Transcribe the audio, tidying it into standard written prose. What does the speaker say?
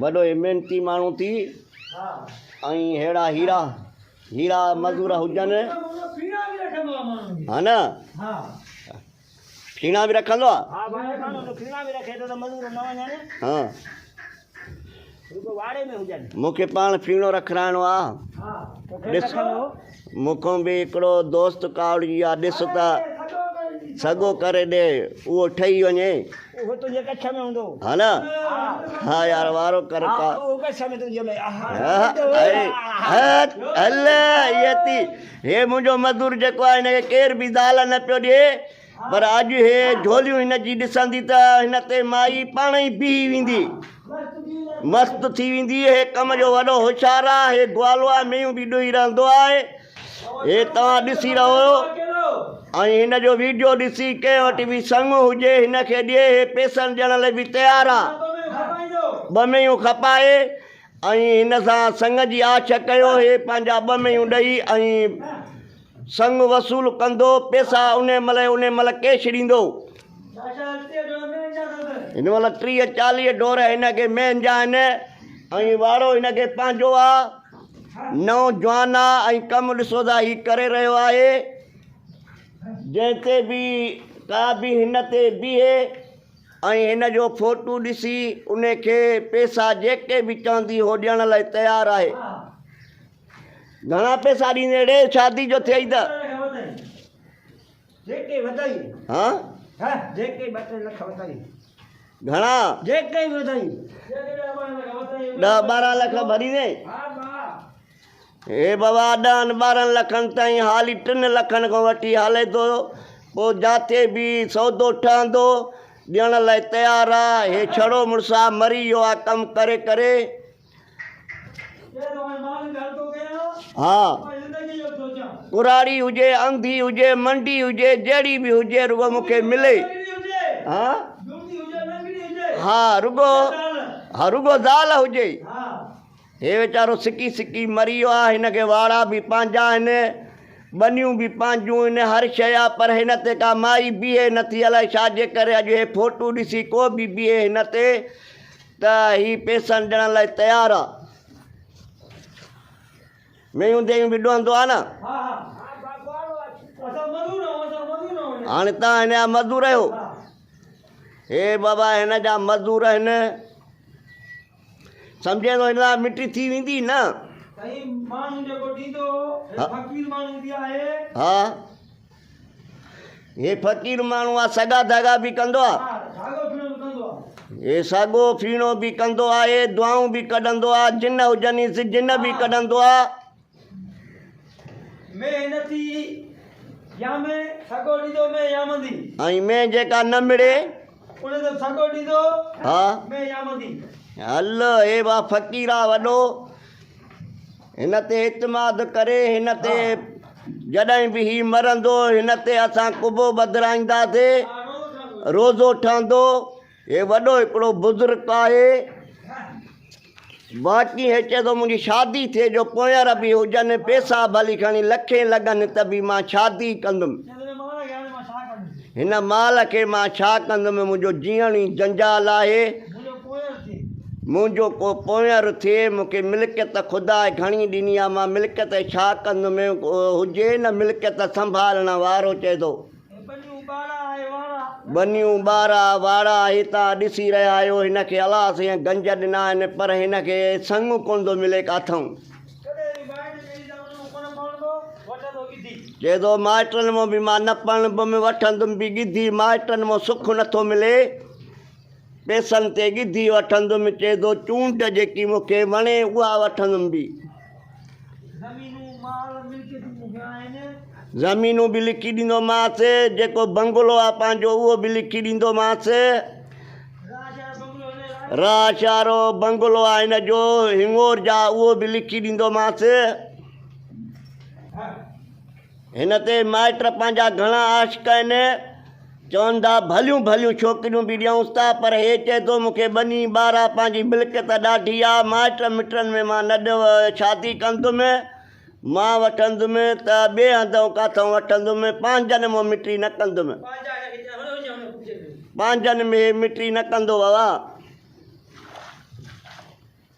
वॾो मेहनती माण्हू थी ऐं अहिड़ा हीरा हीरा मज़दूर हुजनि हा न फीणा बि रखंदो आहे हाँ मूंखे पाण फीणो रखाइणो आहे ॾिस मूंखां बि हिकिड़ो दोस्त कावड़ी आहे ॾिस त सॻो करे ॾे उहो ठही वञे हा न हा यार वारो कर हे मुंहिंजो मज़दूर जेको आहे हिनखे केर बि दाल न पियो ॾिए पर अॼु हे झोलियूं हिनजी ॾिसंदी त हिन ते माई पाण ई बीही वेंदी मस्तु थी वेंदी हे कम जो वॾो होशियारु आहे हे ग्वालो आहे मेयूं बि ॾोही रहंदो आहे हे तव्हां ॾिसी रहो ऐं हिन जो वीडियो ॾिसी कंहिं वटि बि संग हुजे हिनखे ॾिए हे पैसनि ॾियण लाइ बि तयारु आहे ॿ मेयूं खपाए ऐं हिन सां संग जी आश कयो हे पंहिंजा ॿ मेयूं ॾेई ऐं संग वसूल कंदो पैसा उन महिल कैश ॾींदो हिन महिल 30-40 ढोर हिनखे मेन जा आहिनि ऐं वारो हिनखे पंहिंजो आहे नौजवान आहे ऐं कमु ॾिसो था हीउ करे रहियो आहे जंहिं ते बि का बि हिन ते बीहे ऐं हिन जो फोटू ॾिसी उनखे पैसा जेके बि चवंदी हो ॾियण लाइ तयारु आहे घणा पैसा ॾींदे ॾे शादी जो थियई त हाँ घणा 10-12 लख भरींदे हे बाबा 10-12 लखनि ताईं हाली 3 लखनि खां वठी हाले थो पोइ जाते बि सौदो ठहंदो ॾियण लाइ तयारु आहे हे छड़ो मुड़ुसा मरी वियो आहे कमु करे करे हा कुराड़ी हुजे अंधी हुजे मंडी हुजे जहिड़ी बि हुजे रुगो मूंखे मिले हा रुगो ज़ाल हुजे हे वीचारो सिकी सिकी मरी वियो आहे हिनखे वाड़ा बि पंहिंजा आहिनि बनियूं बि पंहिंजूं आहिनि हर शइ आहे पर हिन ते का माई बीहे नथी अलाए छाजे करे अॼु हे फोटू ॾिसी को बि बीहे हिन ते त हीउ पैसनि ॾियण लाइ तयारु आहे मेयूं देयूं बि ॾोहंदो आहे न हाणे तव्हां हिन जा मज़दूर आहियो हे बाबा हिन जा मज़दूर आहिनि सम्झे थो हिन सां मिटी थी वेंदी न हा हे फ़क़ीर माण्हू आहे सॻा धागा बि कंदो आहे हे साॻो फीणो बि कंदो आहे दुआऊं बि कढंदो आहे जिन हुजनि जिन बि कढंदो आहे ऐं में जेका न मिले हा हल हे बा फ़क़ीर आहे वॾो हिन ते इतमाद करे हिन ते जॾहिं बि हीउ मरंदो हिन ते असां कुबो बदिराईंदासीं रोज़ो ठहंदो हे वॾो हिकिड़ो बुज़ुर्ग आहे बाक़ी हे चए थो मुंहिंजी शादी थिए जो पोयार बि हुजनि पैसा भली खणी लखे लॻनि त बि मां शादी कंदुमि हिन माल खे मां छा कंदुमि मुंहिंजो जीअण ई जंजाल आहे मुंहिंजो को पोयर थिए मूंखे मिल्कियत ख़ुदा घणी ॾिनी आहे मां मिल्कियत छा कंदुमि हुजे न मिल्कियत संभालण वारो चए थो बनियूं ॿारा वाड़ा हितां ॾिसी रहिया आहियो हिनखे अलाह साईं गंज ॾिना आहिनि पर हिनखे संग कोन थो मिले किथां चए थो माइटनि मां बि मां न पढ़ंदुमि वठंदुमि बि गिधी माइटनि मां सुख नथो मिले पैसनि ते गिधी वठंदुमि चए थो चूंड जेकी मूंखे वणे उहा वठंदुमि बि ज़मीनूं बि लिखी ॾींदोमांसि जेको बंगलो आहे पंहिंजो उहो बि लिखी ॾींदोमांसि राशारो बंगलो आहे हिन जो हिंगोर जा उहो बि लिखी ॾींदोमांसि हिन ते माइट पंहिंजा घणा आशिक़ आहिनि चवंदा भलियूं भलियूं छोकिरियूं बि ॾियूंसि था पर हे चए थो मूंखे बनी ॿारहं पंहिंजी मिल्कियत ॾाढी आहे माइट मिटनि में मां न शादी कंदुमि मां वठंदुमि त ॿिए हंधि किथां वठंदुमि पंहिंजनि मां मिटी न कंदुमि पंहिंजनि में मिटी न कंदो बाबा